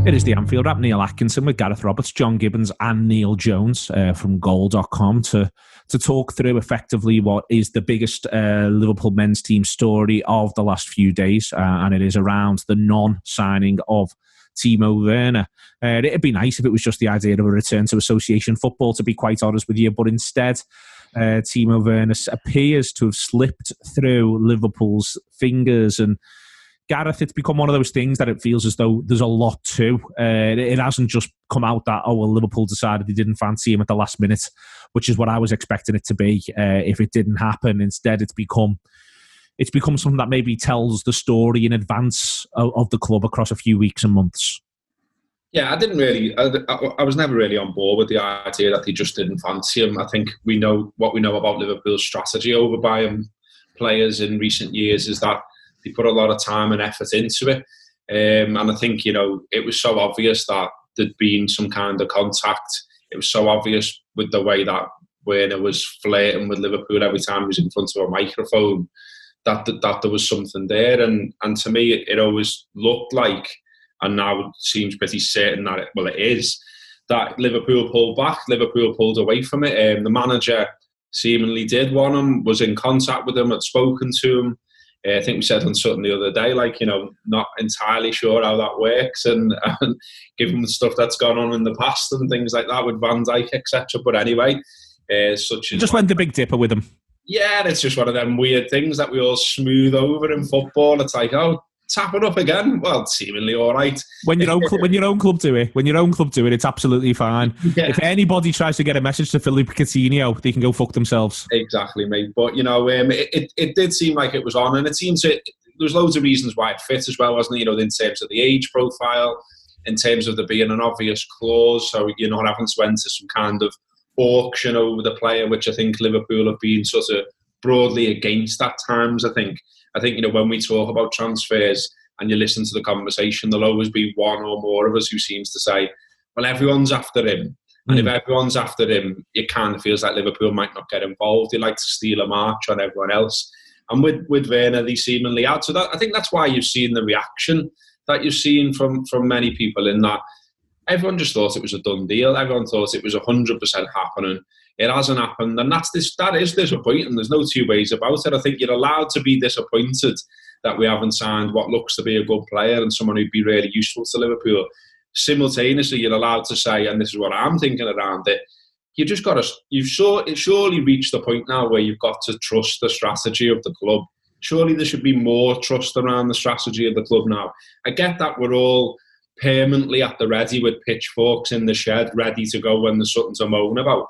It is the Anfield Wrap. Neil Atkinson with Gareth Roberts, John Gibbons and Neil Jones from goal.com to talk through effectively what is the biggest Liverpool men's team story of the last few days, and it is around the non-signing of Timo Werner. It'd be nice if it was just the idea of a return to association football, to be quite honest with you, but instead Timo Werner appears to have slipped through Liverpool's fingers. And Gareth, it's become one of those things that it feels as though there's a lot to. It hasn't just come out that, Liverpool decided they didn't fancy him at the last minute, which is what I was expecting it to be if it didn't happen. Instead, it's become something that maybe tells the story in advance of the club across a few weeks and months. Yeah, I was never really on board with the idea that they just didn't fancy him. I think we know what we know about Liverpool's strategy over buying players in recent years is that they put a lot of time and effort into it. And I think, it was so obvious that there'd been some kind of contact. It was so obvious with the way that Werner was flirting with Liverpool every time he was in front of a microphone that there was something there. And to me, it always looked like, and now it seems pretty certain that it is, that Liverpool pulled back. Liverpool pulled away from it. The manager seemingly did want him, was in contact with him, had spoken to him. I think we said on something the other day, not entirely sure how that works, and given the stuff that's gone on in the past and things like that with Van Dijk, etc. But anyway, just went the Big Dipper with him. Yeah, it's just one of them weird things that we all smooth over in football. It's like, tap it up again. Well, seemingly all right. When your own club do it, it's absolutely fine. Yeah. If anybody tries to get a message to Philippe Coutinho, they can go fuck themselves. Exactly, mate. But it did seem like it was on, and it seems there's loads of reasons why it fit as well, wasn't it? In terms of the age profile, in terms of there being an obvious clause, so you're not having to enter some kind of auction over the player, which I think Liverpool have been sort of broadly against at times. I think when we talk about transfers and you listen to the conversation, there'll always be one or more of us who seems to say, well, everyone's after him. And if everyone's after him, it kind of feels like Liverpool might not get involved. They like to steal a march on everyone else. And with Werner, they seemingly out. So I think that's why you've seen the reaction that you've seen from many people, in that everyone just thought it was a done deal. Everyone thought it was 100% happening. It hasn't happened, and that is disappointing. There's no two ways about it. I think you're allowed to be disappointed that we haven't signed what looks to be a good player and someone who'd be really useful to Liverpool. Simultaneously, you're allowed to say, and this is what I'm thinking around it, you've surely reached the point now where you've got to trust the strategy of the club. Surely there should be more trust around the strategy of the club now. I get that we're all permanently at the ready with pitchforks in the shed, ready to go when there's something to moan about.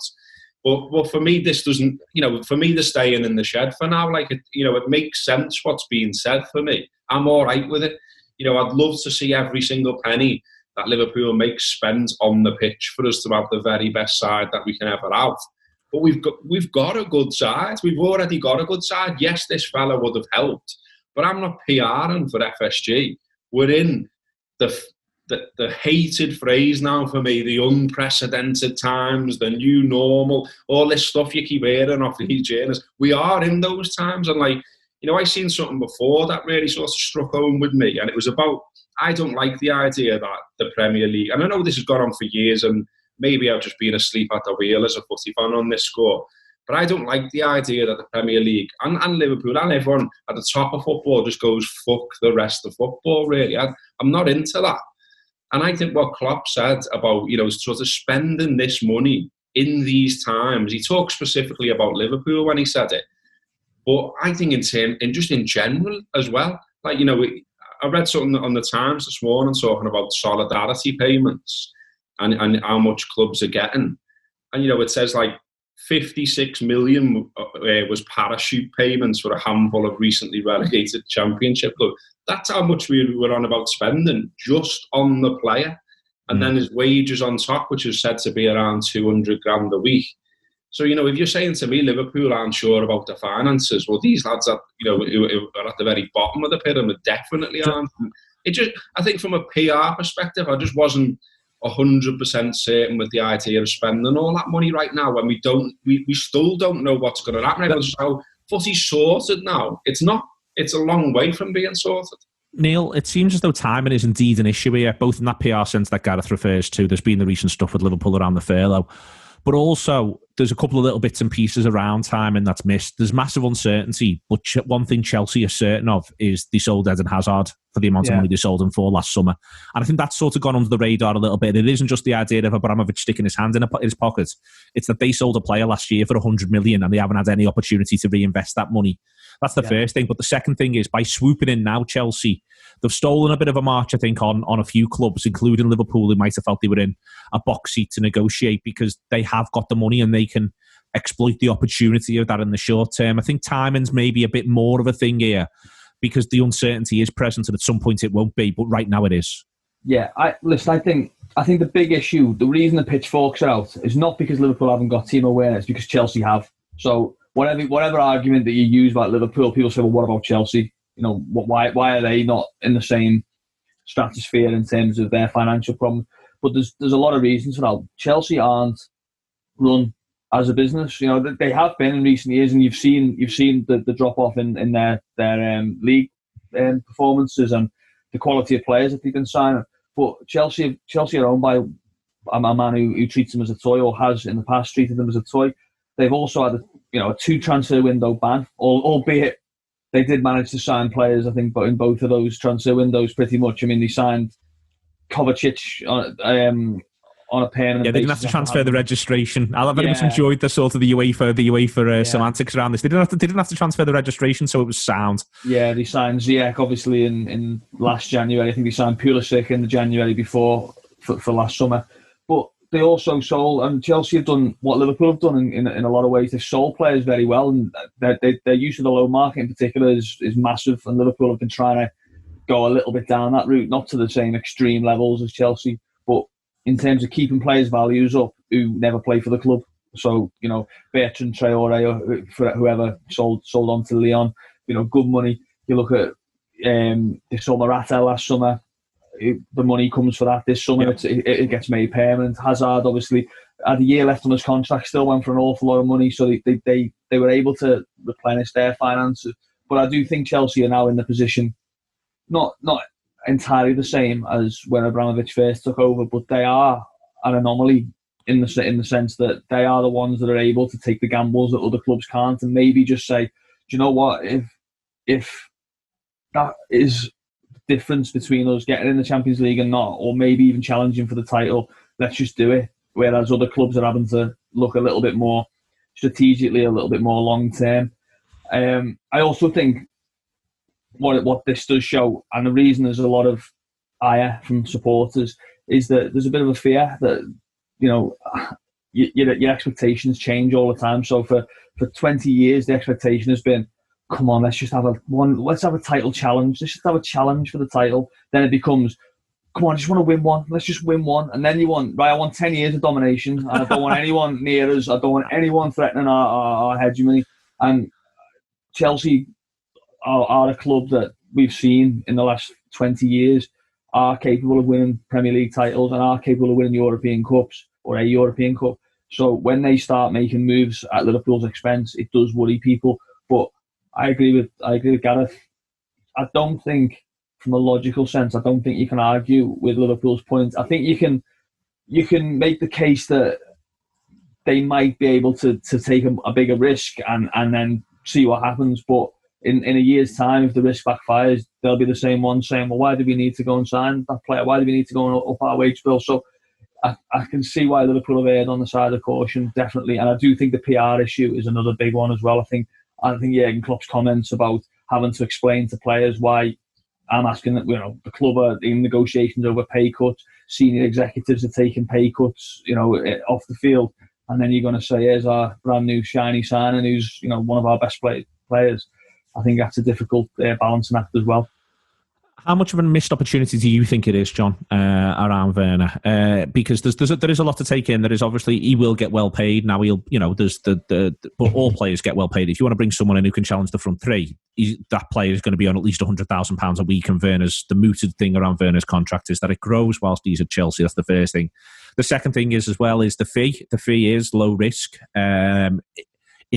But for me, this doesn't, for me, they're staying in the shed for now. It makes sense what's being said for me. I'm all right with it. I'd love to see every single penny that Liverpool makes spent on the pitch for us to have the very best side that we can ever have. But we've got a good side. We've already got a good side. Yes, this fella would have helped, but I'm not PRing for FSG. We're in the hated phrase now for me, the unprecedented times, the new normal, all this stuff you keep hearing off these journalists. We are in those times, and I seen something before that really sort of struck home with me, and it was about, I don't like the idea that the Premier League, and I know this has gone on for years, and maybe I've just been asleep at the wheel as a footy fan on this score, but I don't like the idea that the Premier League and Liverpool and everyone at the top of football just goes, fuck the rest of football, really. I'm not into that. And I think what Klopp said about, sort of spending this money in these times, he talked specifically about Liverpool when he said it. But I think in general as well, I read something on the Times this morning talking about solidarity payments and how much clubs are getting. And, it says 56 million was parachute payments for a handful of recently relegated Championship clubs. That's how much we were on about spending just on the player. And then his wages on top, which is said to be around 200 grand a week. So, if you're saying to me Liverpool aren't sure about the finances, well, these lads are, who are at the very bottom of the pyramid definitely aren't. I think from a PR perspective, I just wasn't 100% certain with the idea of spending all that money right now when we still don't know what's going to happen. Everyone's just, footy's sorted now. It's not. It's a long way from being sorted. Neil, it seems as though timing is indeed an issue here, both in that PR sense that Gareth refers to. There's been the recent stuff with Liverpool around the furlough, but also there's a couple of little bits and pieces around timing that's missed. There's massive uncertainty, but one thing Chelsea are certain of is they sold Eden Hazard for the amount of money they sold him for last summer. And I think that's sort of gone under the radar a little bit. It isn't just the idea of Abramovich sticking his hand in his pocket. It's that they sold a player last year for 100 million and they haven't had any opportunity to reinvest that money. That's the first thing. But the second thing is, by swooping in now, Chelsea, they've stolen a bit of a march, I think, on a few clubs, including Liverpool, who might have felt they were in a box seat to negotiate because they have got the money and they can exploit the opportunity of that in the short term. I think timing's maybe a bit more of a thing here because the uncertainty is present and at some point it won't be, but right now it is. Yeah, I think the big issue, the reason the pitchforks are out is not because Liverpool haven't got Timo Werner, it's because Chelsea have. So whatever argument that you use about Liverpool, people say, well, what about Chelsea? You know, why are they not in the same stratosphere in terms of their financial problems? But there's a lot of reasons for that. Chelsea aren't run as a business. You know, they have been in recent years, and you've seen the drop off in their league performances and the quality of players that they've been signing. But Chelsea are owned by a man who treats them as a toy, or has in the past treated them as a toy. They've also had a 2 transfer window ban, albeit they did manage to sign players, I think, but in both of those transfer windows pretty much. I mean, they signed Kovacic on a permanent basis. Yeah, they didn't have to transfer the registration. I very much enjoyed the sort of the UEFA semantics around this. They didn't have to transfer the registration, so it was sound. Yeah, they signed Ziyech obviously in last January. I think they signed Pulisic in the January before for last summer. But they also sold, and Chelsea have done what Liverpool have done in a lot of ways. They've sold players very well, and their use of the low market in particular is massive. And Liverpool have been trying to go a little bit down that route, not to the same extreme levels as Chelsea, but in terms of keeping players' values up who never play for the club. So, Bertrand Traore or whoever sold on to Lyon, good money. You look at they sold Morata last summer. The money comes for that this summer. Yeah. It gets made permanent. Hazard obviously had a year left on his contract, still went for an awful lot of money, so they were able to replenish their finances. But I do think Chelsea are now in the position, not entirely the same as when Abramovich first took over, but they are an anomaly in the sense that they are the ones that are able to take the gambles that other clubs can't, and maybe just say, do you know what, if that is the difference between us getting in the Champions League and not, or maybe even challenging for the title, let's just do it. Whereas other clubs are having to look a little bit more strategically, a little bit more long term. I also think what this does show, and the reason there's a lot of ire from supporters, is that there's a bit of a fear that your expectations change all the time. So for 20 years, the expectation has been, come on, let's have a title challenge. Let's just have a challenge for the title. Then it becomes, come on, I just want to win one. Let's just win one. And then I want 10 years of domination. And I don't want anyone near us. I don't want anyone threatening our hegemony. And Chelsea are a club that we've seen in the last 20 years are capable of winning Premier League titles and are capable of winning European Cups or a European Cup. So when they start making moves at Liverpool's expense, it does worry people. But I agree with Gareth. I don't think, from a logical sense, I don't think you can argue with Liverpool's point. I think you can make the case that they might be able to take a bigger risk and then see what happens. But in a year's time, if the risk backfires, they'll be the same ones saying, well, why do we need to go and sign that player? Why do we need to go and up our wage bill? So I can see why Liverpool have erred on the side of caution, definitely. And I do think the PR issue is another big one as well. I think Jurgen Klopp's comments about having to explain to players why I'm asking that, the club are in negotiations over pay cuts, senior executives are taking pay cuts, off the field. And then you're going to say, here's our brand new shiny signing who's, one of our best players. I think that's a difficult balancing act as well. How much of a missed opportunity do you think it is, John, around Werner? Because there is a lot to take in. There is obviously, he will get well paid. Now but all players get well paid. If you want to bring someone in who can challenge the front three, that player is going to be on at least £100,000 a week. And the mooted thing around Werner's contract is that it grows whilst he's at Chelsea. That's the first thing. The second thing is the fee. The fee is low risk in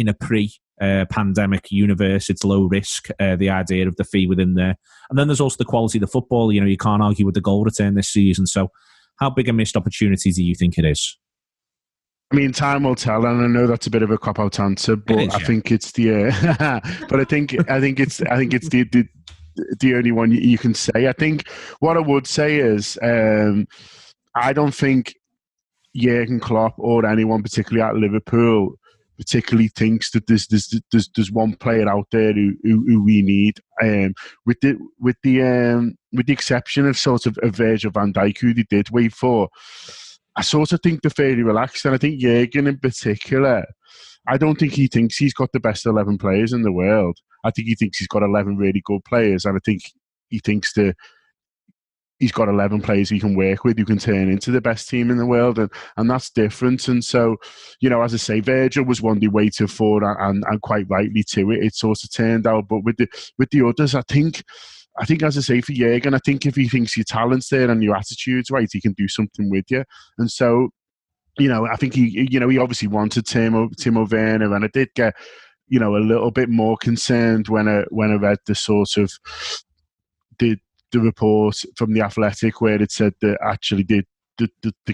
a pandemic universe, it's low risk, the idea of the fee within there. And then there's also the quality of the football. You can't argue with the goal return this season. So how big a missed opportunity do you think it is? I mean, time will tell, and I know that's a bit of a cop-out answer, but I think it's the. But I think it's the only one you can say. I think what I would say is, I don't think Jurgen Klopp or anyone, particularly at Liverpool, particularly thinks that there's one player out there who we need. With the exception of sort of Virgil van Dijk, who they did wait for. I sort of think they're fairly relaxed, and I think Jurgen in particular, I don't think he thinks he's got the best 11 players in the world. I think he thinks he's got 11 really good players, and I think he thinks that he's got 11 players he can work with who can turn into the best team in the world, and that's different. And so, as I say, Virgil was one they waited for, and quite rightly too. It sort of turned out, but with the others, I think, as I say, for Jurgen, I think if he thinks your talent's there and your attitude's right, he can do something with you. And so, I think he obviously wanted Timo Werner, and I did get, a little bit more concerned when I read the sort of the report from The Athletic where it said that actually the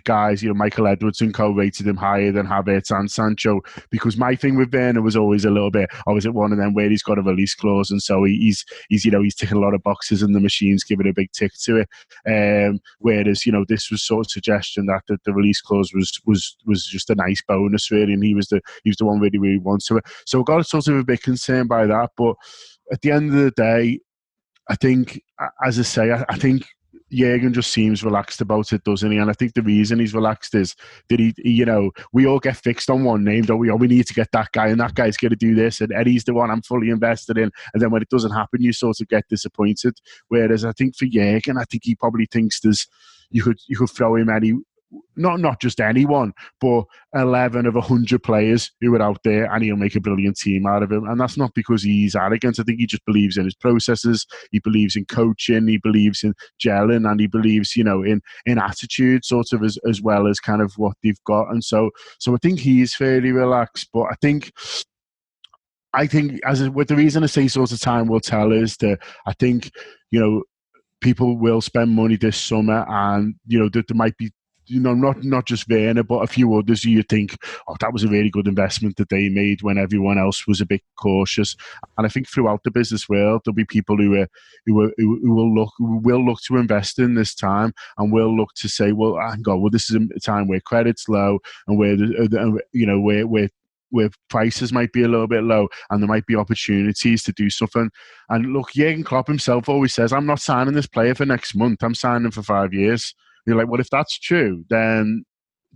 guys, Michael Edwards and co rated him higher than Havertz and Sancho, because my thing with Werner was always a little bit, is it one of them where he's got a release clause, and so he's ticking a lot of boxes and the machine's giving a big tick to it. Whereas, this was sort of suggestion that the release clause was just a nice bonus really, and he was the one really, really wants to it. So I got sort of a bit concerned by that, but at the end of the day, I think, as I say, I think Jurgen just seems relaxed about it, doesn't he? And I think the reason he's relaxed is that he we all get fixed on one name, don't we? We need to get that guy, and that guy's going to do this, and Eddie's the one I'm fully invested in. And then when it doesn't happen, you sort of get disappointed. Whereas I think for Jurgen, I think he probably thinks you could throw him any. Not just anyone, but 11 of 100 players who are out there, and he'll make a brilliant team out of him. And that's not because he's arrogant. I think he just believes in his processes. He believes in coaching. He believes in gelling, and he believes, in attitude, sort of as well as kind of what they've got. And so I think he's fairly relaxed. But I think with the reason I say sort of time will tell is that I think people will spend money this summer, and there might be. Not just Werner, but a few others who you think, that was a really good investment that they made when everyone else was a bit cautious. And I think throughout the business world, there'll be people who will look to invest in this time, and will look to say, well, this is a time where credit's low, and where prices might be a little bit low, and there might be opportunities to do something. And look, Jurgen Klopp himself always says, I'm not signing this player for next month, I'm signing him for 5 years. You're like, well, if that's true, then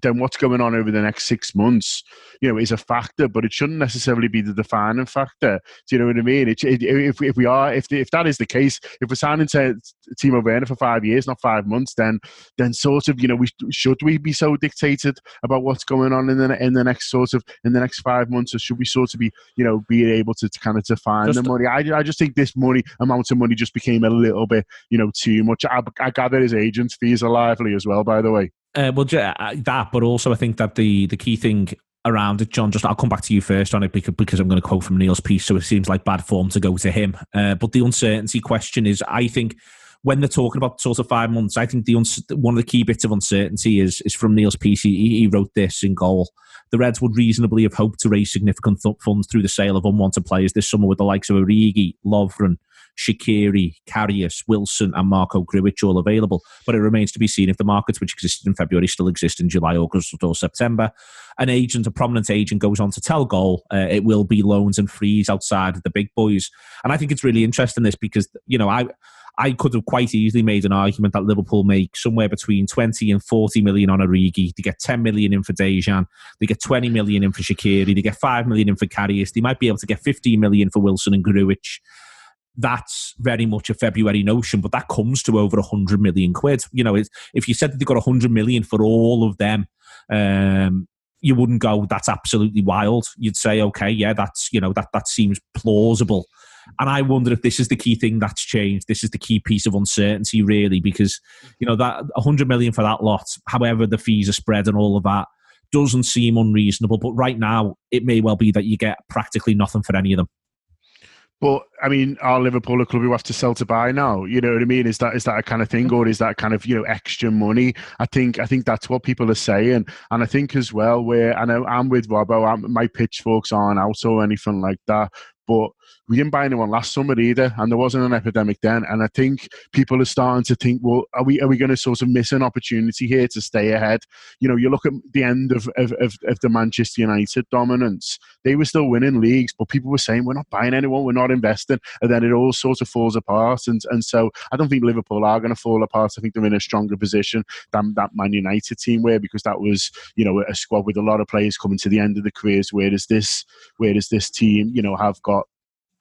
what's going on over the next 6 months, is a factor, but it shouldn't necessarily be the defining factor. Do you know what I mean? If that is the case, if we're signing to Timo Werner for 5 years, not 5 months, then sort of, should we be so dictated about what's going on in the next 5 months, or should we sort of be, being able to kind of define the money? I just think this amount of money just became a little bit, too much. I gather his agent's fees are lively as well, by the way. That, but also I think that the key thing around it, John, I'll come back to you first on it because I'm going to quote from Neil's piece, so it seems like bad form to go to him. But the uncertainty question is, I think, when they're talking about sort of 5 months, I think one of the key bits of uncertainty is from Neil's piece. He wrote this in goal. The Reds would reasonably have hoped to raise significant funds through the sale of unwanted players this summer with the likes of Origi, Lovren, Shaqiri, Karius, Wilson and Marco Grujic all available. But it remains to be seen if the markets which existed in February still exist in July, August or September. A prominent agent goes on to tell Goal it will be loans and frees outside of the big boys. And I think it's really interesting this because, I could have quite easily made an argument that Liverpool make somewhere between 20 and 40 million on Origi. They get 10 million in for Dejan. They get 20 million in for Shaqiri. They get 5 million in for Karius. They might be able to get 15 million for Wilson and Grujic. That's very much a February notion, but that comes to over 100 million quid. If you said that they got 100 million for all of them, you wouldn't go, that's absolutely wild. You'd say, okay, yeah, that's, that seems plausible. And I wonder if this is the key thing that's changed. This is the key piece of uncertainty, really, because, that 100 million for that lot, however the fees are spread and all of that, doesn't seem unreasonable. But right now, it may well be that you get practically nothing for any of them. But I mean, are Liverpool a club who have to sell to buy now? You know what I mean? Is that a kind of thing, or is that kind of, you know, extra money? I think that's what people are saying, and I think as well, where I know I'm with Robbo, my pitchforks aren't out or anything like that. But we didn't buy anyone last summer either, and there wasn't an epidemic then. And I think people are starting to think, well, are we going to sort of miss an opportunity here to stay ahead? You know, you look at the end of the Manchester United dominance. They were still winning leagues, but people were saying, we're not buying anyone, we're not investing, and then it all sort of falls apart. And so I don't think Liverpool are going to fall apart. I think they're in a stronger position than that Man United team were, because that was, you know, a squad with a lot of players coming to the end of the careers, whereas this team, you know, have got,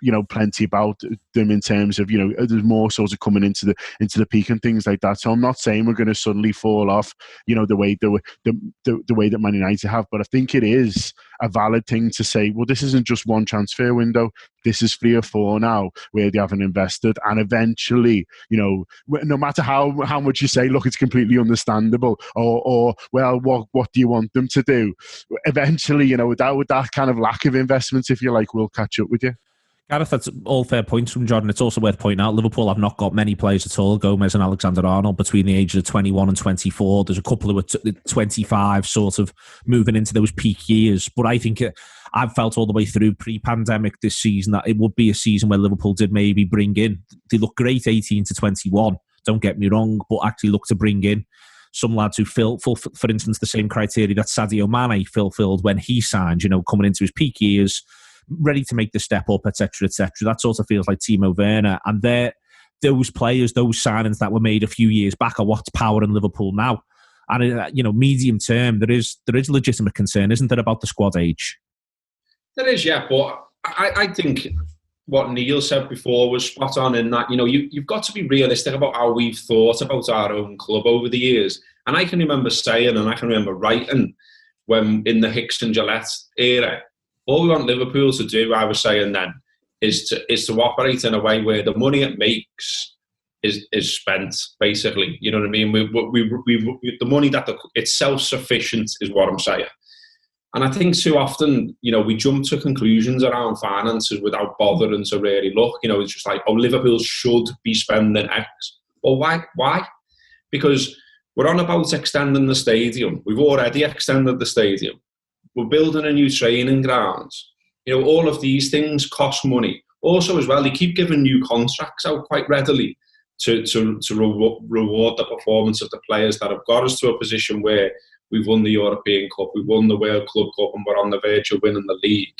you know, plenty about them in terms of, you know, there's more sort of coming into the peak and things like that. So I'm not saying we're going to suddenly fall off, you know, the way that Man United have, but I think it is a valid thing to say, well, this isn't just one transfer window. This is 3 or 4 now where they haven't invested, and eventually, you know, no matter how much you say, look, it's completely understandable, or well, what do you want them to do? Eventually, you know, with that kind of lack of investment, if you like, will catch up with you. Gareth, that's all fair points from Jordan. It's also worth pointing out, Liverpool have not got many players at all, Gomez and Alexander-Arnold, between the ages of 21 and 24. There's a couple who are 25, sort of moving into those peak years. But I think I've felt all the way through pre-pandemic this season that it would be a season where Liverpool did maybe bring in, they look great 18 to 21, don't get me wrong, but actually look to bring in some lads who fill, for instance, the same criteria that Sadio Mane fulfilled when he signed, you know, coming into his peak years, ready to make the step up, etc., etc. That sort of feels like Timo Werner. And those players, those signings that were made a few years back are what's powering Liverpool now. And, you know, medium term, there is legitimate concern, isn't there, about the squad age? There is, yeah. But I think what Neil said before was spot on in that, you know, you've got to be realistic about how we've thought about our own club over the years. And I can remember saying, and I can remember writing, when in the Hicks and Gillette era, all we want Liverpool to do, I was saying then, is to operate in a way where the money it makes is spent, basically. You know what I mean? We the money that it's self-sufficient is what I'm saying. And I think too often, you know, we jump to conclusions around finances without bothering to really look. You know, it's just like, oh, Liverpool should be spending X. Well, why? Because we're on about extending the stadium. We've already extended the stadium. We're building a new training ground. You know, all of these things cost money. Also, as well, they keep giving new contracts out quite readily to reward the performance of the players that have got us to a position where we've won the European Cup, we've won the World Club Cup, and we're on the verge of winning the league.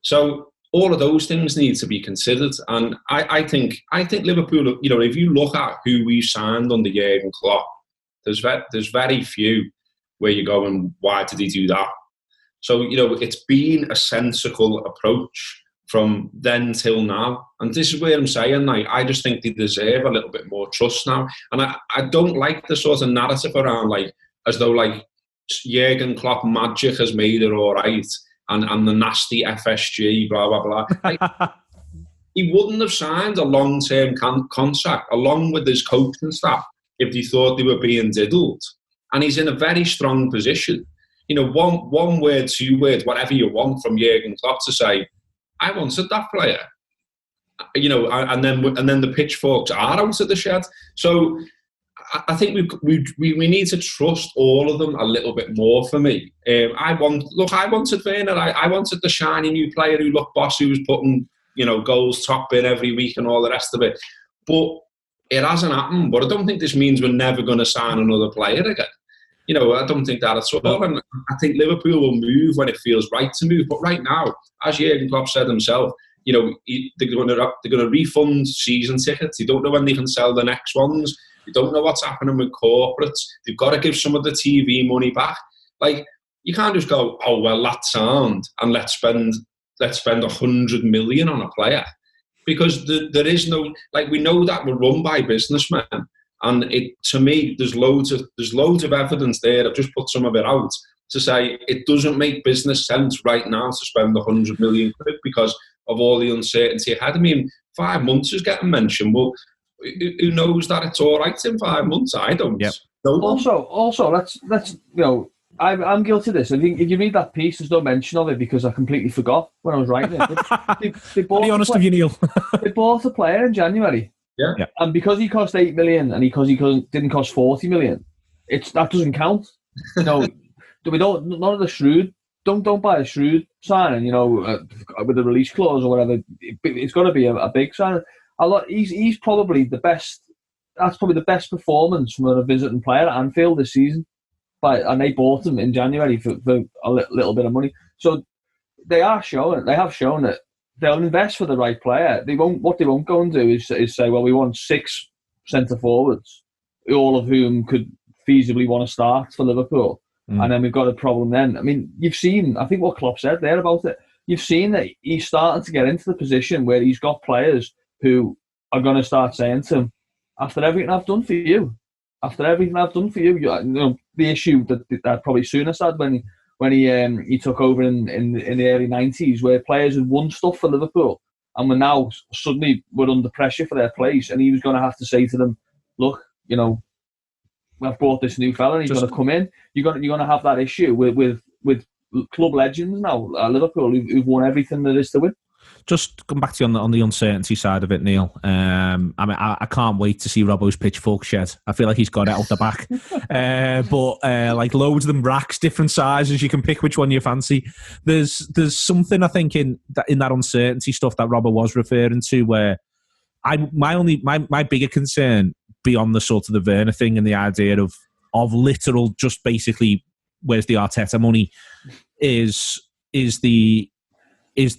So all of those things need to be considered. And I think Liverpool, you know, if you look at who we signed under Jurgen Klopp, there's very few where you're going, why did he do that? So, you know, it's been a sensible approach from then till now. And this is where I'm saying, like, I just think they deserve a little bit more trust now. And I don't like the sort of narrative around, like, as though, like, Jurgen Klopp magic has made it all right and the nasty FSG, blah, blah, blah. Like, he wouldn't have signed a long-term contract along with his coaching staff if they thought they were being diddled. And he's in a very strong position. You know, one word, 2 words, whatever you want from Jurgen Klopp to say, I wanted that player. You know, and then the pitchforks are out of the shed. So I think we need to trust all of them a little bit more. For me, I wanted Werner. I wanted the shiny new player who looked boss, who was putting, you know, goals top bin every week and all the rest of it. But it hasn't happened. But I don't think this means we're never going to sign another player again. You know, I don't think that at all. And I think Liverpool will move when it feels right to move. But right now, as Jurgen Klopp said himself, you know, they're going to refund season tickets. You don't know when they can sell the next ones. You don't know what's happening with corporates. They've got to give some of the TV money back. Like, you can't just go, oh, well, that's sound, and let's spend 100 million on a player. Because there is no, like, we know that we're run by businessmen. And to me, there's loads of evidence there. I've just put some of it out to say it doesn't make business sense right now to spend 100 million quid because of all the uncertainty ahead. I mean, 5 months is getting mentioned. Well, who knows that it's all right in 5 months? I don't. Yep. Also, let's you know, I'm guilty of this. I think if you read that piece, there's no mention of it because I completely forgot when I was writing it. They bought be honest with you, Neil. They bought a player in January. Yeah. And because he cost 8 million and because he didn't cost 40 million, that doesn't count. You know, none of the shrewd. Don't buy a shrewd signing. You know, with a release clause or whatever. It's got to be a big signing. He's probably the best. That's probably the best performance from a visiting player at Anfield this season. And they bought him in January for a little bit of money. So they have shown that they'll invest for the right player. What they won't go and do is say, well, we want 6 centre forwards, all of whom could feasibly want to start for Liverpool. And then we've got a problem then. I mean, you've seen, I think what Klopp said there about it, you've seen that he's starting to get into the position where he's got players who are going to start saying to him, after everything I've done for you, you know, the issue that probably Souness had when he took over in the early 90s, where players had won stuff for Liverpool and were now suddenly under pressure for their place, and he was going to have to say to them, look, you know, I've brought this new fella and he's going to come in. You're going to have that issue with club legends now at Liverpool who've won everything there is to win. Just come back to you on the uncertainty side of it, Neil. I mean, I can't wait to see Robbo's pitchfork shed. I feel like he's got it out the back. But like loads of them, racks, different sizes. You can pick which one you fancy. There's something I think in that uncertainty stuff that Robbo was referring to, where my bigger concern beyond the sort of the Werner thing and the idea of literal just basically where's the Arteta money is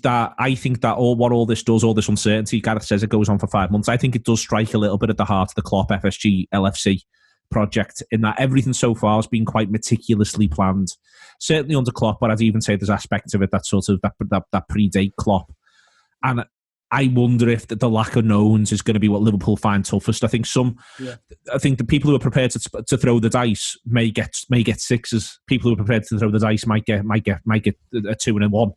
that I think that all this does, all this uncertainty, Gareth says it goes on for 5 months, I think it does strike a little bit at the heart of the Klopp FSG LFC project, in that everything so far has been quite meticulously planned. Certainly under Klopp, but I'd even say there's aspects of it that sort of that predate Klopp. And I wonder if the lack of knowns is going to be what Liverpool find toughest. I think the people who are prepared to throw the dice may get 6s. People who are prepared to throw the dice might get a 2 and a 1.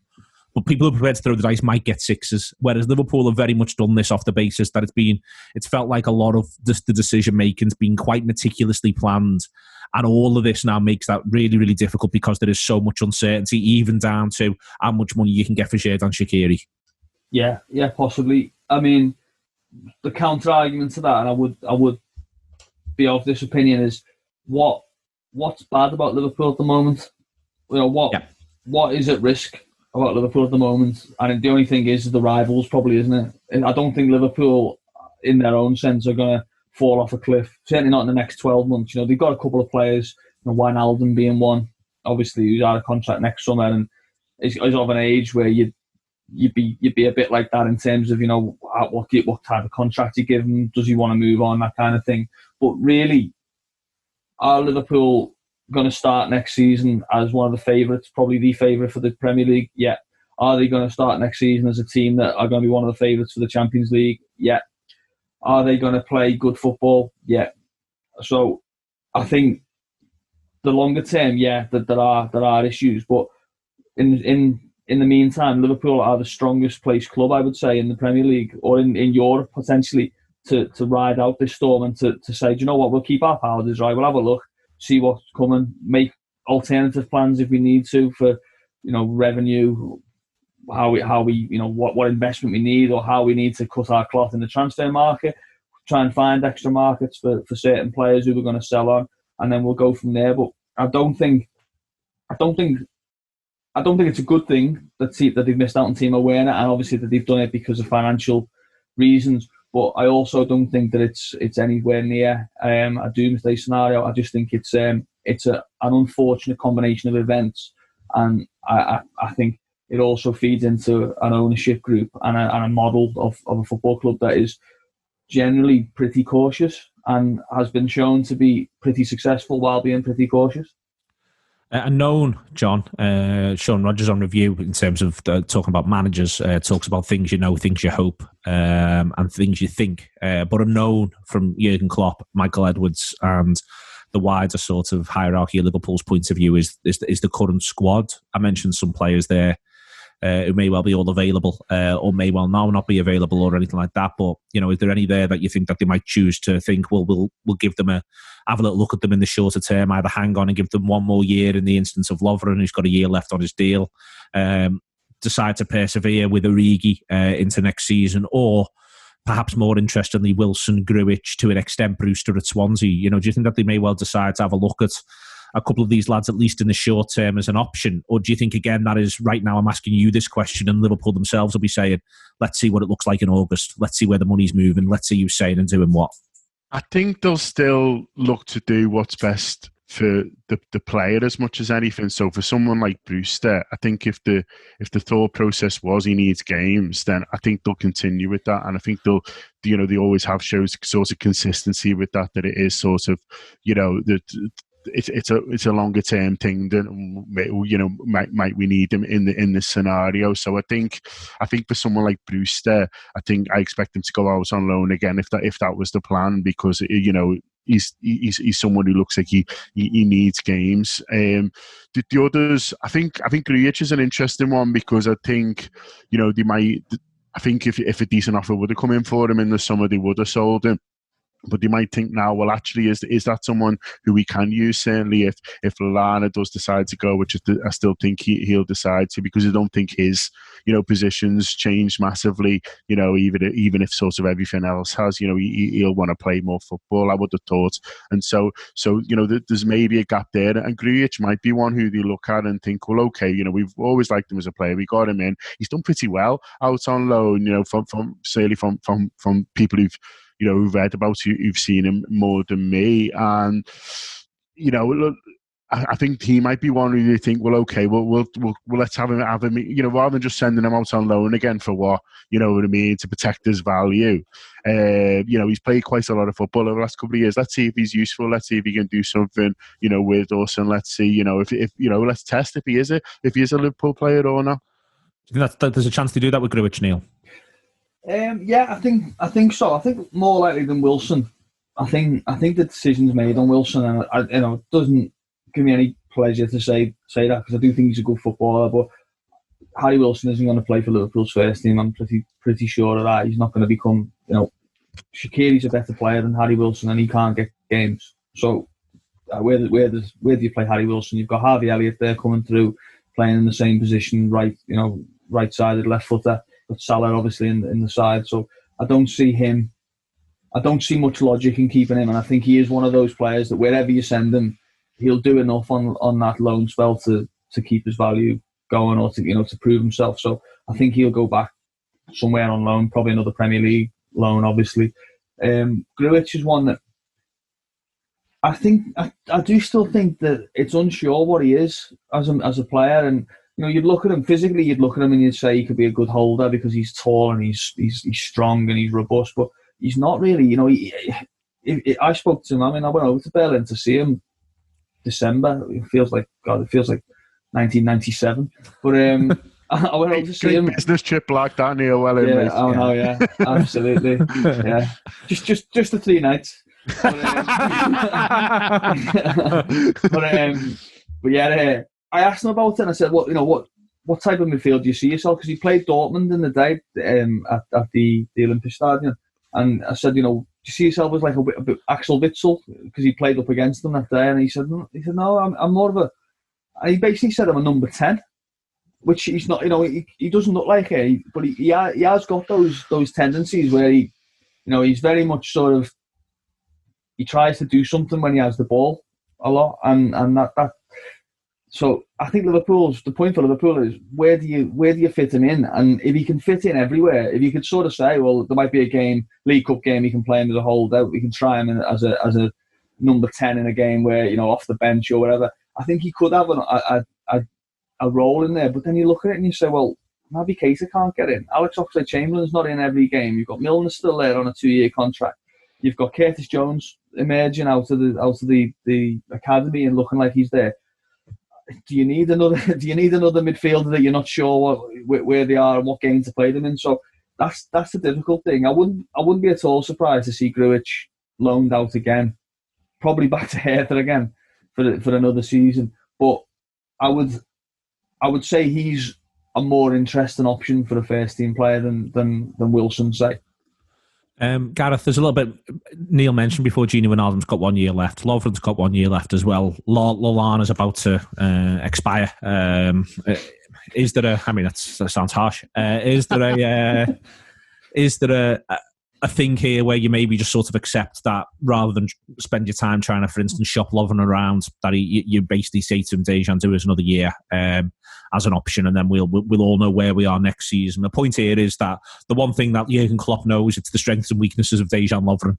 But people who are prepared to throw the dice might get 6s. Whereas Liverpool have very much done this off the basis that it's felt like a lot of the decision making's been quite meticulously planned. And all of this now makes that really, really difficult because there is so much uncertainty, even down to how much money you can get for Xherdan Shaqiri. Yeah, possibly. I mean, the counter argument to that, and I would be of this opinion, is what's bad about Liverpool at the moment? You know, what is at risk about Liverpool at the moment? And the only thing is the rivals, probably, isn't it? And I don't think Liverpool, in their own sense, are going to fall off a cliff. Certainly not in the next 12 months. You know, they've got a couple of players, you know, Wijnaldum being one, obviously, who's out of contract next summer, and is of an age where you'd be a bit like that in terms of, you know, what type of contract you give him, does he want to move on, that kind of thing. But really, are Liverpool going to start next season as one of the favourites, probably the favourite for the Premier League? Yeah. Are they going to start next season as a team that are going to be one of the favourites for the Champions League? Yeah. Are they going to play good football? Yeah. So I think the longer term, yeah, that there are issues, but in the meantime, Liverpool are the strongest placed club, I would say, in the Premier League or in Europe, potentially, to ride out this storm and to say, do you know what, we'll keep our powders dry, we'll have a look, see what's coming, make alternative plans if we need to for, you know, revenue, how we you know, what investment we need, or how we need to cut our cloth in the transfer market, try and find extra markets for certain players who we're going to sell on, and then we'll go from there. But I don't think it's a good thing that they've missed out on Timo Werner, and obviously that they've done it because of financial reasons. But I also don't think that it's anywhere near a doomsday scenario. I just think it's an unfortunate combination of events, and I think it also feeds into an ownership group and a model of a football club that is generally pretty cautious and has been shown to be pretty successful while being pretty cautious. A known, John, Sean Rodgers on Review, in terms of talking about managers, talks about things you know, things you hope, and things you think. But a known from Jurgen Klopp, Michael Edwards, and the wider sort of hierarchy of Liverpool's point of view is the current squad. I mentioned some players there who may well be all available or may well now not be available or anything like that. But, is there any there that you think that they might choose to think, well, we'll give them have a little look at them in the shorter term, either hang on and give them one more year in the instance of Lovren, who's got a year left on his deal, decide to persevere with Origi into next season, or perhaps more interestingly, Wilson, Grujic, to an extent, Brewster at Swansea. Do you think that they may well decide to have a look at a couple of these lads, at least in the short term, as an option? Or do you think, again, that is right now I'm asking you this question and Liverpool themselves will be saying, let's see what it looks like in August. Let's see where the money's moving. Let's see who's saying and doing what. I think they'll still look to do what's best for the player as much as anything. So for someone like Brewster, I think if the thought process was he needs games, then I think they'll continue with that. And I think they always have shows sort of consistency with that it is sort of, it's a longer term thing than might we need them in this scenario. So I think for someone like Brewster, I expect him to go out on loan again if that was the plan, because he's someone who looks like he needs games. The others, I think Grujic is an interesting one, because I think they might. I think if a decent offer would have come in for him in the summer, they would have sold him. But they might think now, well, actually, is that someone who we can use? Certainly, if Lallana does decide to go, which I still think he'll decide to, because I don't think his positions change massively. Even if sort of everything else has, he'll want to play more football, I would have thought. And so there's maybe a gap there. And Grujic might be one who they look at and think, well, okay, we've always liked him as a player. We got him in. He's done pretty well out on loan. From people who've read about who've seen him more than me. And, I think he might be one who you think, well, okay, we'll let's have him, rather than just sending him out on loan again for what, to protect his value. He's played quite a lot of football over the last couple of years. Let's see if he's useful. Let's see if he can do something, with us. And let's see, if let's test if he is a Liverpool player or not. Do you think that there's a chance to do that with Grujic, Neil? Yeah, I think so. I think more likely than Wilson. I think the decision's made on Wilson, and it doesn't give me any pleasure to say that, because I do think he's a good footballer. But Harry Wilson isn't going to play for Liverpool's first team. I'm pretty sure of that. He's not going to become. Shaqiri's a better player than Harry Wilson, and he can't get games. So where do you play Harry Wilson? You've got Harvey Elliott there coming through, playing in the same position, right-sided left footer. Got Salah obviously in the side, so I don't see much logic in keeping him, and I think he is one of those players that wherever you send him, he'll do enough on that loan spell to keep his value going, or to prove himself. So I think he'll go back somewhere on loan, probably another Premier League loan, obviously. Grujic is one that I do still think that it's unsure what he is as a player, and you'd look at him physically, and you'd say he could be a good holder because he's tall and he's strong and he's robust, but he's not really. I spoke to him. I went over to Berlin to see him December. It feels like 1997. But I went over to see him. Business trip like that, Neil. Well, yeah, no, yeah, absolutely, yeah. Just the 3 nights. But yeah. I asked him about it, and I said, what type of midfield do you see yourself? Because he played Dortmund in the day at the Olympic Stadium, and I said, do you see yourself as like a bit Axel Witsel, because he played up against them that day? And he said, no, I'm more of a. And he basically said I'm a number 10, which he's not. He doesn't look like it, but he has got those tendencies where he's very much sort of. He tries to do something when he has the ball a lot, and that. So I think the point for Liverpool is where do you fit him in? And if he can fit in everywhere, if you could sort of say, well, there might be a League Cup game, he can play him as a holdout, we can try him as a number 10 in a game where, off the bench or whatever. I think he could have a role in there. But then you look at it and you say, well, Naby Keita can't get in. Alex Oxlade-Chamberlain's not in every game. You've got Milner still there on a 2-year contract. You've got Curtis Jones emerging out of the academy and looking like he's there. Do you need another midfielder that you're not sure where they are and what game to play them in? So that's the difficult thing. I wouldn't be at all surprised to see Grujic loaned out again, probably back to Hertha again for another season. But I would say he's more interesting option for a first team player than Wilson, say. Gareth, there's a little bit. Neil mentioned before, Gini Wijnaldum's got 1 year left. Lovren's got 1 year left as well. Lallana's about to expire. Is there a? I mean, that sounds harsh. Is there a thing here where you maybe just sort of accept that rather than spend your time trying to, for instance, shop Lovren around, that you basically say to him, Dejan, do us another year as an option, and then we'll all know where we are next season. The point here is that the one thing that Jurgen Klopp knows, it's the strengths and weaknesses of Dejan Lovren.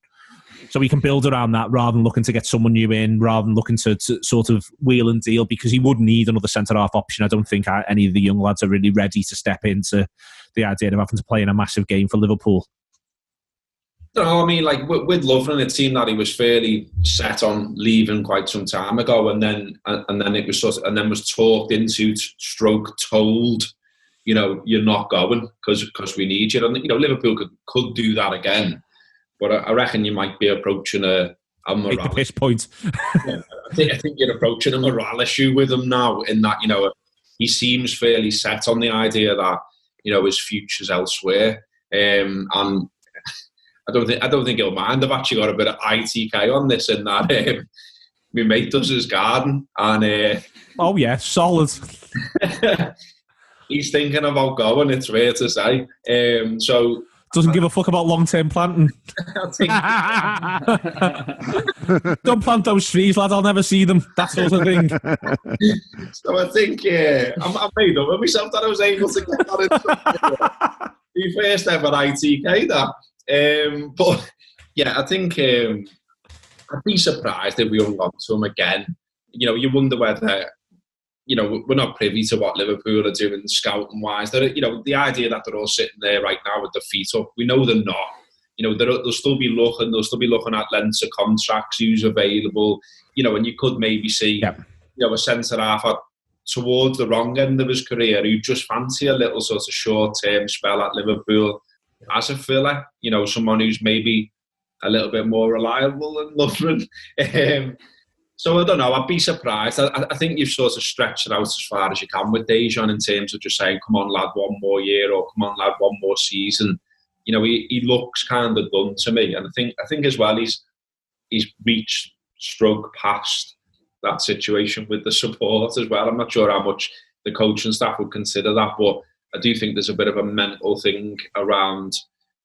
So we can build around that rather than looking to get someone new in, rather than looking to sort of wheel and deal, because he would need another centre-half option. I don't think any of the young lads are really ready to step into the idea of having to play in a massive game for Liverpool. No, I mean, like with Lovren, it seemed that he was fairly set on leaving quite some time ago, and then it was was talked into, stroke told, you're not going because we need you. And Liverpool could do that again, but I reckon you might be approaching a morale. Piss point. Yeah, I think you're approaching a morale issue with him now. In that he seems fairly set on the idea that his future's elsewhere, and I don't think he'll mind. I've actually got a bit of ITK on this, in that my mate does his garden, and oh yeah, solid. He's thinking about going. It's fair to say. So doesn't give a fuck about long-term planting. Don't plant those trees, lad. I'll never see them. That sort of thing. So I think I made up with myself that I was able to get that in the first ever ITK. That. But yeah, I think I'd be surprised if we hung on to him again. You wonder whether we're not privy to what Liverpool are doing scouting wise. The idea that they're all sitting there right now with their feet up, we know they're not. They'll still be looking. They'll still be looking at lengths of contracts, who's available. And you could maybe see a centre half towards the wrong end of his career who just fancy a little sort of short term spell at Liverpool as a filler, someone who's maybe a little bit more reliable than Lovren. So I don't know, I'd be surprised. I think you've sort of stretched it out as far as you can with Dejan in terms of just saying, come on lad, 1 more year, or come on lad, 1 more season. He looks kind of done to me. And I think as well he's reached, past that situation with the support as well. I'm not sure how much the coaching staff would consider that, but I do think there's a bit of a mental thing around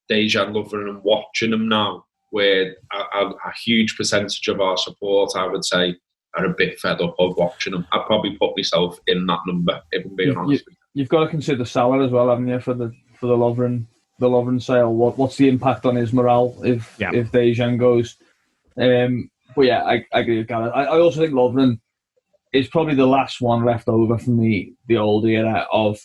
Dejan Lovren and watching him now, where a huge percentage of our support, I would say, are a bit fed up of watching him. I'd probably put myself in that number, if I'm being honest. You've got to consider Salah as well, haven't you, for the Lovren sale? What's the impact on his morale if Dejan goes? But yeah, I agree with Gareth. I also think Lovren is probably the last one left over from the old era of,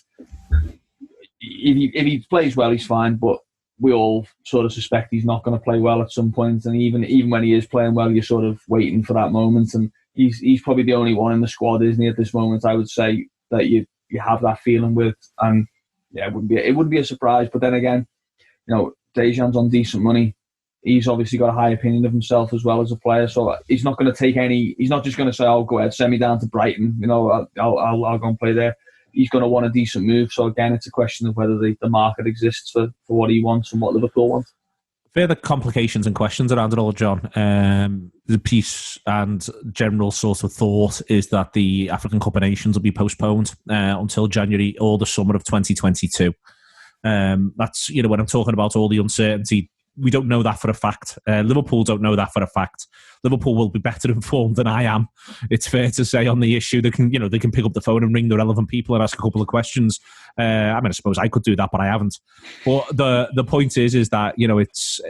if he plays well, he's fine, but we all sort of suspect he's not going to play well at some point, and even when he is playing well, you're sort of waiting for that moment, and he's probably the only one in the squad, isn't he, at this moment, I would say, that you have that feeling with, and yeah, it wouldn't be a surprise. But then again, Dejan's on decent money. He's obviously got a high opinion of himself as well as a player, so he's not going to take he's not just going to say, "Oh, go ahead, send me down to Brighton, I'll go and play there." He's going to want a decent move. So again, it's a question of whether the market exists for what he wants and what Liverpool wants. Further complications and questions around it all, John. The piece and general sort of thought is that the African Cup of Nations will be postponed until January or the summer of 2022. That's, when I'm talking about all the uncertainty, we don't know that for a fact. Liverpool don't know that for a fact. Liverpool will be better informed than I am, it's fair to say, on the issue. They can pick up the phone and ring the relevant people and ask a couple of questions. I suppose I could do that, but I haven't. But the point is that it's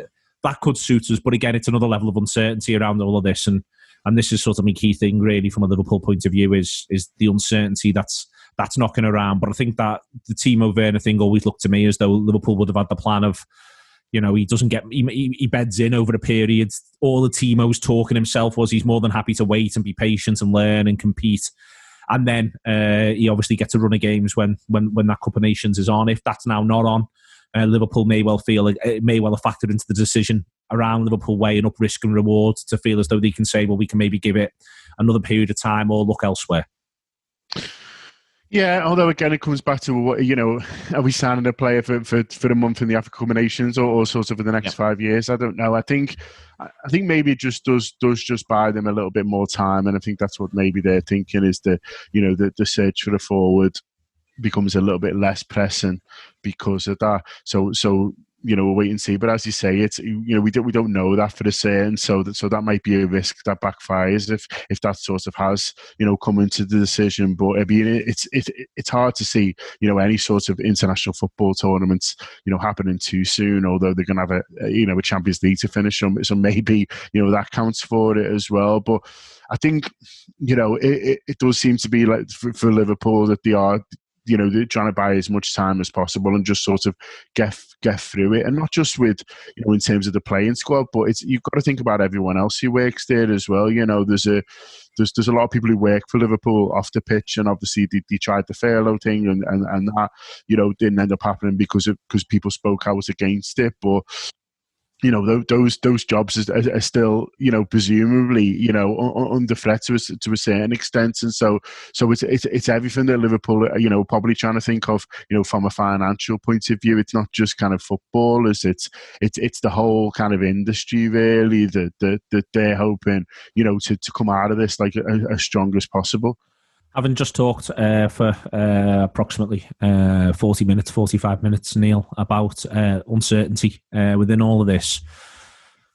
that could suit us. But again, it's another level of uncertainty around all of this, and this is sort of my key thing, really, from a Liverpool point of view, is the uncertainty that's knocking around. But I think that the Timo Werner thing always looked to me as though Liverpool would have had the plan of, he doesn't get, he beds in over a period. All the Timo's talking himself was he's more than happy to wait and be patient and learn and compete. And then he obviously gets a run of games when that Cup of Nations is on. If that's now not on, Liverpool may well feel it may well have factored into the decision around Liverpool weighing up risk and reward to feel as though they can say, well, we can maybe give it another period of time or look elsewhere. Yeah, although again, it comes back to what, are we signing a player for a month in the African Cup of Nations or sort of for the next 5 years? I don't know. I think maybe it just does just buy them a little bit more time, and I think that's what maybe they're thinking is the search for a forward becomes a little bit less pressing because of that. So we'll wait and see. But as you say, it's we don't know that for a certain. So that might be a risk that backfires if that sort of has come into the decision. But I mean, it's hard to see any sort of international football tournaments happening too soon. Although they're going to have a Champions League to finish them, so maybe that counts for it as well. But I think it does seem to be like for Liverpool that they are. They're trying to buy as much time as possible and just sort of get through it, and not just with in terms of the playing squad, but you've got to think about everyone else who works there as well. There's a lot of people who work for Liverpool off the pitch, and obviously they tried the furlough thing and that didn't end up happening because people spoke out against it, but. Those jobs are still, presumably, under threat to a certain extent, and so it's everything that Liverpool, probably trying to think of, from a financial point of view. It's not just kind of footballers; it's the whole kind of industry really that they're hoping, to come out of this like as strong as possible. Having just talked for approximately 45 minutes, Neil, about uncertainty within all of this,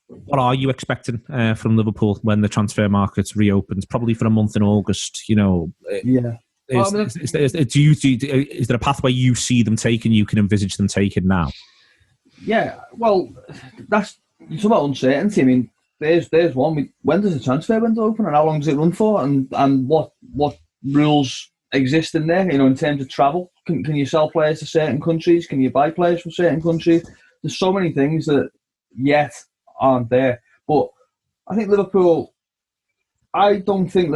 what are you expecting from Liverpool when the transfer market reopens? Probably for a month in August, Yeah. Is there a pathway you see them taking, you can envisage them taking now? Yeah, well, it's about uncertainty. I mean, there's one. When does the transfer window open, and how long does it run for, and what rules exist in there, in terms of travel? Can you sell players to certain countries? Can you buy players from certain countries? There's so many things that yet aren't there. But I think Liverpool, I think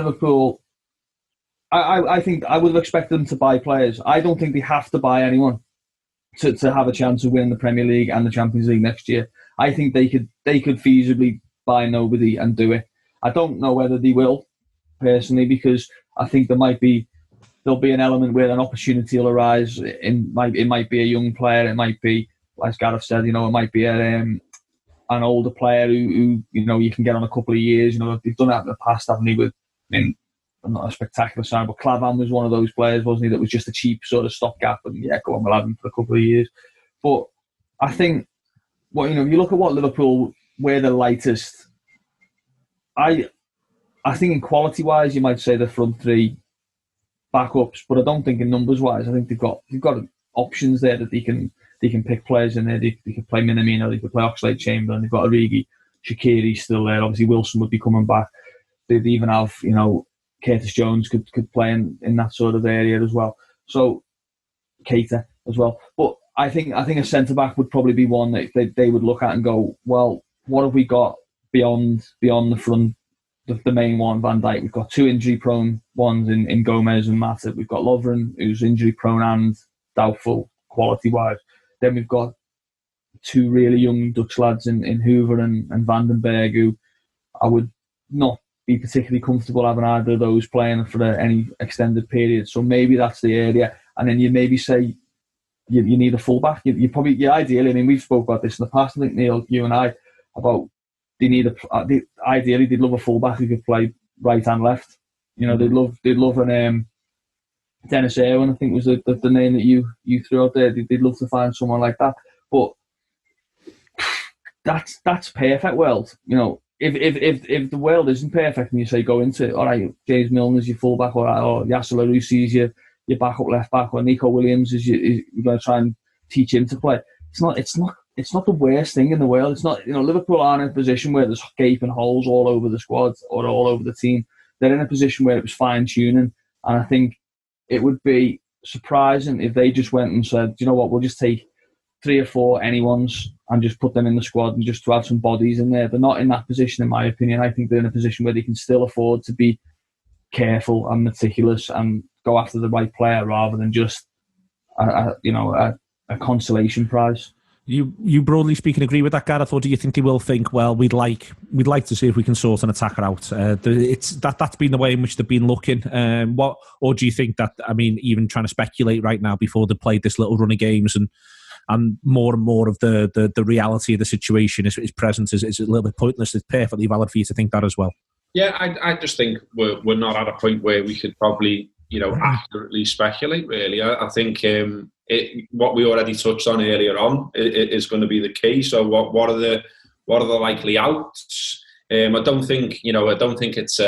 I would have expected them to buy players. I don't think they have to buy anyone to have a chance of winning the Premier League and the Champions League next year. I think they could feasibly buy nobody and do it. I don't know whether they will, personally, because I think there'll be an element where an opportunity will arise. It might be a young player. It might be, as Gareth said, it might be an older player who you can get on a couple of years. They've done that in the past, haven't they? Not a spectacular sign, but Clavan was one of those players, wasn't he? That was just a cheap sort of stopgap, and go on, we'll have him for a couple of years. But I think, if you look at what Liverpool were the lightest, I think in quality wise, you might say the front three backups, but I don't think in numbers wise. I think they've got options there that they can pick players in there. They could play Minamino, they could play Oxlade-Chamberlain. They've got Origi, Shaqiri still there. Obviously Wilson would be coming back. They'd even have Curtis Jones could play in that sort of area as well. So Keita as well. But I think a centre back would probably be one that they would look at and go, well, what have we got beyond the front? The main one, Van Dijk. We've got two injury-prone ones in Gomez and Matip. We've got Lovren, who's injury-prone and doubtful quality-wise. Then we've got two really young Dutch lads in Hoover and Vandenberg, who I would not be particularly comfortable having either of those playing for any extended period. So maybe that's the area. And then you maybe say you need a fullback. You probably, ideally, I mean, we've spoke about this in the past, I think, Neil, you and I, about ideally they'd love a fullback who could play right and left. They'd love an Dennis Irwin, I think was the name that you threw out there. They'd love to find someone like that. But that's perfect world. If the world isn't perfect and you say go into it, all right, James Milner's your fullback, or Yasser Laroussi's your backup left back, or Nico Williams is you're going to try and teach him to play. It's not the worst thing in the world. It's not, Liverpool aren't in a position where there's gaping holes all over the squad or all over the team. They're in a position where it was fine-tuning, and I think it would be surprising if they just went and said, you know what, we'll just take 3 or 4 anyones and just put them in the squad and just to have some bodies in there. They're not in that position, in my opinion. I think they're in a position where they can still afford to be careful and meticulous and go after the right player rather than just a consolation prize. You broadly speaking agree with that, Gareth, or do you think they will think, well, we'd like to see if we can sort an attacker out? That's been the way in which they've been looking. Or do you think that, I mean, even trying to speculate right now before they played this little run of games and more of the reality of the situation is present is a little bit pointless? It's perfectly valid for you to think that as well. Yeah, I just think we're not at a point where we could probably, accurately speculate, really. I think what we already touched on earlier on is going to be the key. So what are the likely outs? I don't think it's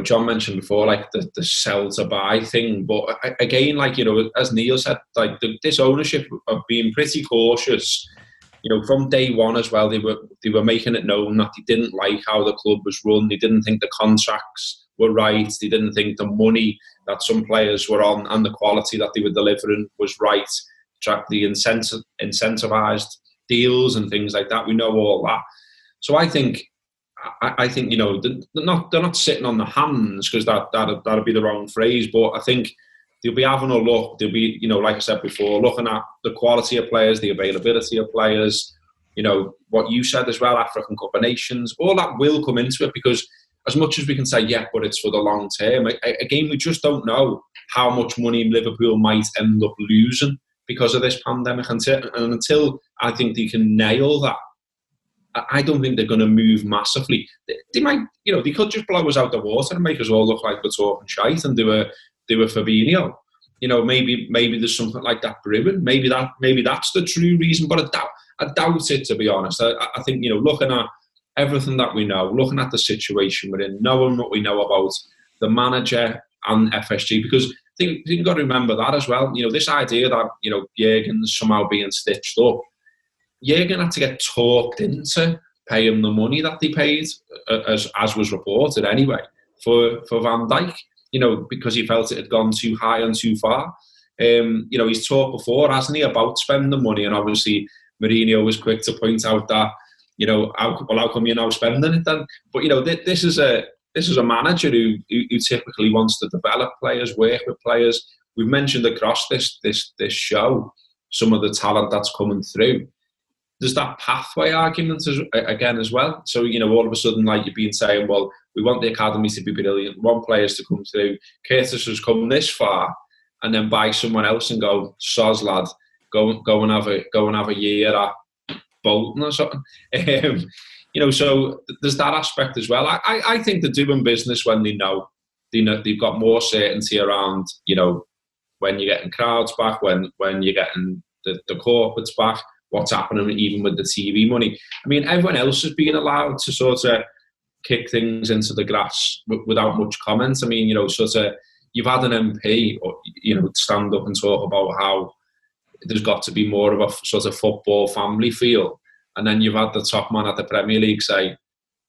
John mentioned before, like the sell to buy thing. But again, as Neil said, this ownership of being pretty cautious. From day one as well, they were making it known that they didn't like how the club was run. They didn't think the contracts were right. They didn't think the money that some players were on and the quality that they were delivering was right. The incentivized deals and things like that. We know all that. So I think they're not sitting on the hands, because that'd be the wrong phrase. But I think they'll be having a look. They'll be, like I said before, looking at the quality of players, the availability of players. What you said as well, African Cup of Nations, all that will come into it, because as much as we can say, yeah, but it's for the long term, again, we just don't know how much money Liverpool might end up losing because of this pandemic. And until I think they can nail that, I don't think they're going to move massively. They might, they could just blow us out the water and make us all look like we're talking shite and do a Fabinho. Maybe there's something like that brewing. Maybe that's the true reason, but I doubt it, to be honest. I think, looking at everything that we know, looking at the situation we're in, knowing what we know about the manager and FSG, because I think you've got to remember that as well. This idea that, Jurgen's somehow being stitched up, Jurgen had to get talked into paying the money that they paid, as was reported anyway, for Van Dijk, because he felt it had gone too high and too far. He's talked before, hasn't he, about spending money, and obviously Mourinho was quick to point out that, how come you're now spending it then? But this is a manager who typically wants to develop players, work with players. We've mentioned across this show some of the talent that's coming through. There's that pathway argument again as well. So all of a sudden, like you've been saying, well, we want the academy to be brilliant, we want players to come through. Curtis has come this far, and then buy someone else and go, soz lad, go and have a year at Bolton or something. So there's that aspect as well. I think they're doing business when they know they've got more certainty around, when you're getting crowds back, when you're getting the corporates back, what's happening even with the TV money. I mean, everyone else is being allowed to sort of kick things into the grass without much comment. I mean, you've had an MP, stand up and talk about how there's got to be more of a sort of football family feel. And then you've had the top man at the Premier League say,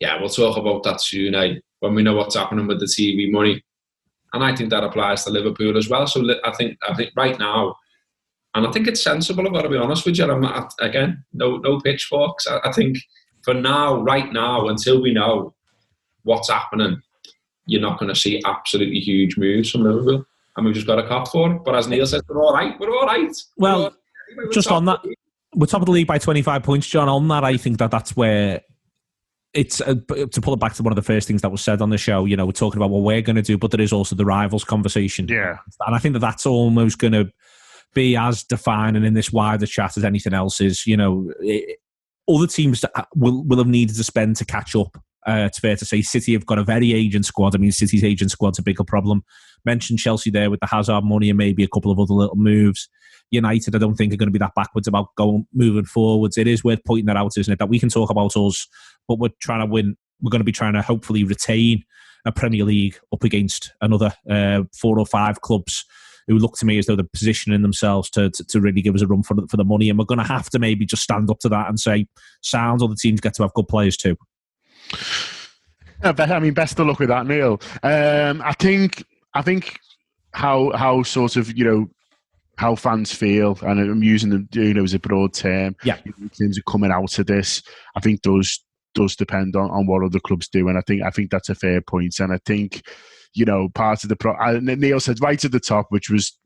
yeah, we'll talk about that soon, when we know what's happening with the TV money. And I think that applies to Liverpool as well. So I think right now, and I think it's sensible, I've got to be honest with you. I'm not, again, no pitchforks. I think for now, right now, until we know what's happening, you're not going to see absolutely huge moves from Liverpool. And we've just got a cop for it. But as Neil said, we're all right. Well, just on that, we're top of the league by 25 points, John. On that, I think that's where it's, to pull it back to one of the first things that was said on the show, we're talking about what we're going to do, but there is also the rivals conversation. Yeah. And I think that's almost going to be as defining in this wider chat as anything else is. Other teams that will have needed to spend to catch up. It's fair to say City have got a very aging squad. I mean, City's aging squad's a bigger problem. Mentioned Chelsea there with the Hazard money and maybe a couple of other little moves. United, I don't think, are going to be that backwards about moving forwards. It is worth pointing that out, isn't it? That we can talk about us, but we're trying to win. We're going to be trying to hopefully retain a Premier League up against another 4 or 5 clubs who look to me as though they're positioning themselves to really give us a run for the money. And we're going to have to maybe just stand up to that and say, sounds other teams get to have good players too. I mean, best of luck with that, Neil. I think how sort of, how fans feel, and I'm using them, as a broad term, in terms of coming out of this, I think does depend on what other clubs do, and I think that's a fair point. And I think, part of the and Neil said right at the top, which was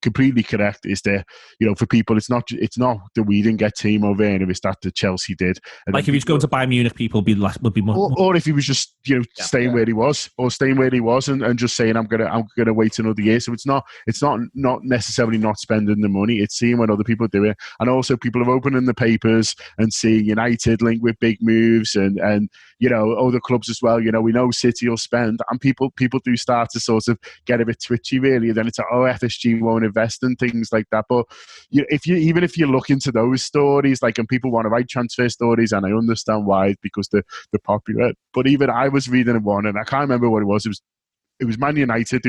completely correct, is that for people it's not that we didn't get Timo Werner, it's that the Chelsea did. And like if he was going to Bayern Munich, people would be more, or if he was just staying where he was, and just saying I'm gonna wait another year. So it's not necessarily not spending the money, it's seeing what other people do it. And also people are opening the papers and seeing United linked with big moves and other clubs as well. We know City will spend, and people do start to sort of get a bit twitchy really. Then it's FSG won't invest in things like that. But if you look into those stories, and people want to write transfer stories, and I understand why, because they're popular. But even I was reading one, and I can't remember what it was. It was Man United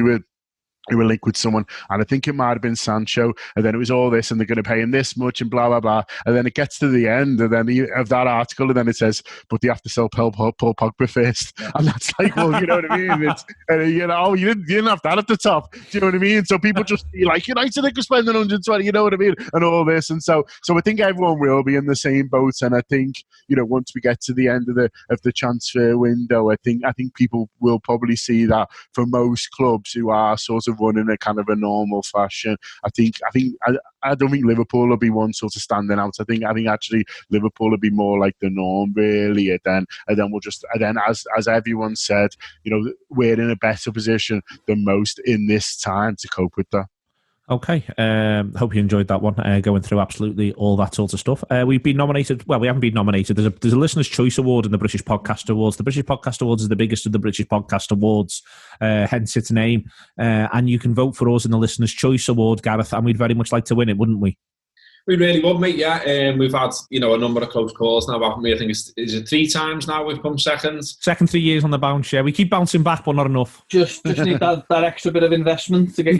who were linked with someone, and I think it might have been Sancho, and then it was all this, and they're going to pay him this much, and blah blah blah, and then it gets to the end, and then of that article, and then it says, but they have to sell Paul Pogba first, and that's well, you know what I mean? It's you didn't have that at the top, do you know what I mean? So people just be like, United are spending 120, you know what I mean, and all this, and so I think everyone will be in the same boat, and I think once we get to the end of the transfer window, I think people will probably see that for most clubs who are sort of running a kind of a normal fashion. I don't think Liverpool will be one sort of standing out. I think actually Liverpool will be more like the norm really, and then as everyone said, we're in a better position than most in this time to cope with that. Okay, hope you enjoyed that one, going through absolutely all that sort of stuff. We've been nominated, well, we haven't been nominated, there's a Listener's Choice Award in the British Podcast Awards. The British Podcast Awards is the biggest of the British Podcast Awards, hence its name, and you can vote for us in the Listener's Choice Award, Gareth, and we'd very much like to win it, wouldn't we? We really would, mate, yeah. We've had, a number of close calls now, haven't we? I think is it 3 times now we've come second? Second 3 years on the bounce, yeah. We keep bouncing back, but not enough. Just need that extra bit of investment to get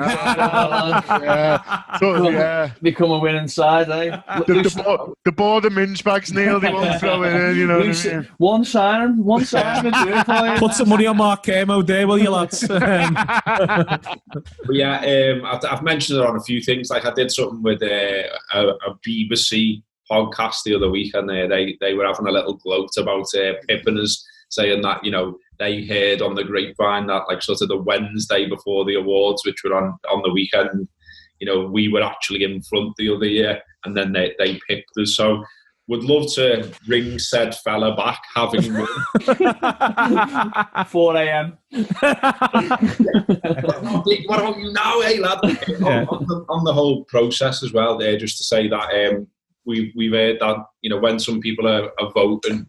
become a winning side, eh? The board of minge bags, Neil, they won't throw it in, what I mean? One sign and do it for you. Put some money on Mark Kermo there, will you, lads? But yeah, I've mentioned it on a few things. Like I did something with a BBC podcast the other week, and they were having a little gloat about Pippiners, saying that they heard on the grapevine that sort of the Wednesday before the awards, which were on the weekend, we were actually in front the other year, and then they picked us. So would love to ring said fella back, having won. 4 a.m. What about you now, hey lad? On the whole process as well, there, just to say that we've heard that when some people are voting,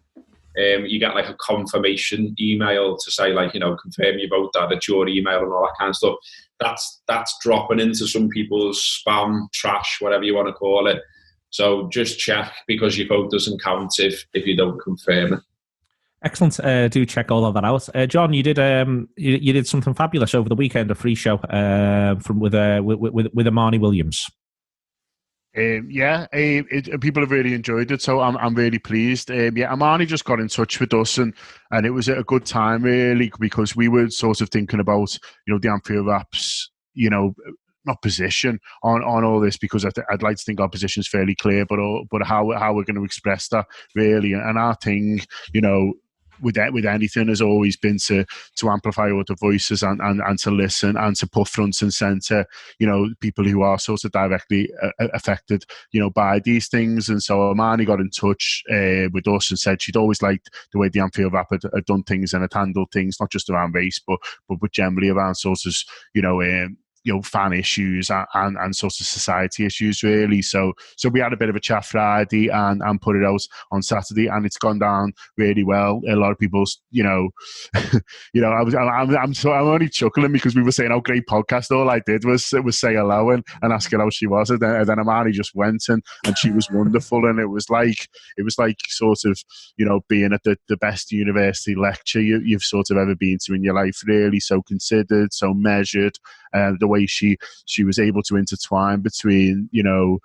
you get a confirmation email to say confirm your vote, that it's your email and all that kind of stuff. That's dropping into some people's spam, trash, whatever you want to call it. So just check, because your vote doesn't count if you don't confirm it. Excellent. Do check all of that out. John, you did you did something fabulous over the weekend, a free show with Amani Williams. People have really enjoyed it, so I'm really pleased. Amani just got in touch with us, and it was a good time really, because we were sort of thinking about the Anfield Wrap's not position on all this, because I'd like to think our position is fairly clear, but how we're going to express that really, and our thing, with anything has always been to amplify other voices and to listen and to put front and centre, people who are sort of directly affected, by these things. And so Amani got in touch with us and said she'd always liked the way the Anfield Wrap had done things and had handled things, not just around race, but generally around sort of, fan issues and sort of society issues really. So we had a bit of a chat Friday and put it out on Saturday, and it's gone down really well. A lot of people's, I'm only chuckling because we were saying, "Oh, great podcast." All I did was say hello and ask her how she was, and then Amani just went and she was wonderful, and it was like sort of being at the best university lecture you've sort of ever been to in your life. Really, so considered, so measured. The way she was able to intertwine between and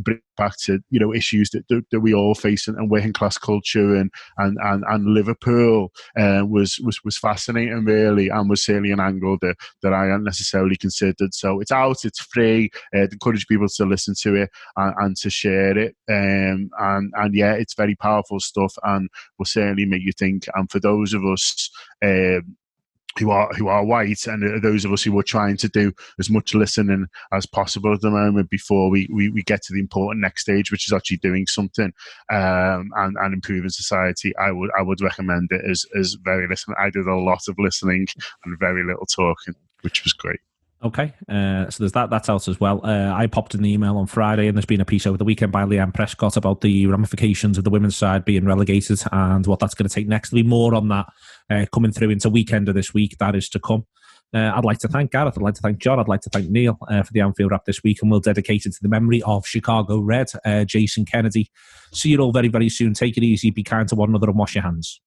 bring back to issues that we all face, and working class culture and Liverpool was fascinating really, and was certainly an angle that I hadn't necessarily considered. So it's out, it's free. I'd encourage people to listen to it and to share it, and yeah, it's very powerful stuff and will certainly make you think. And for those of us who are white, and those of us who are trying to do as much listening as possible at the moment before we get to the important next stage, which is actually doing something and improving society. I would recommend it as very listening. I did a lot of listening and very little talking, which was great. Okay, so there's that. That's out as well. I popped in the email on Friday, and there's been a piece over the weekend by Leanne Prescott about the ramifications of the women's side being relegated and what that's going to take next. There'll be more on that coming through into weekend of this week. That is to come. I'd like to thank Gareth. I'd like to thank John. I'd like to thank Neil for the Anfield Wrap this week, and we'll dedicate it to the memory of Chicago Red, Jason Kennedy. See you all very, very soon. Take it easy. Be kind to one another and wash your hands.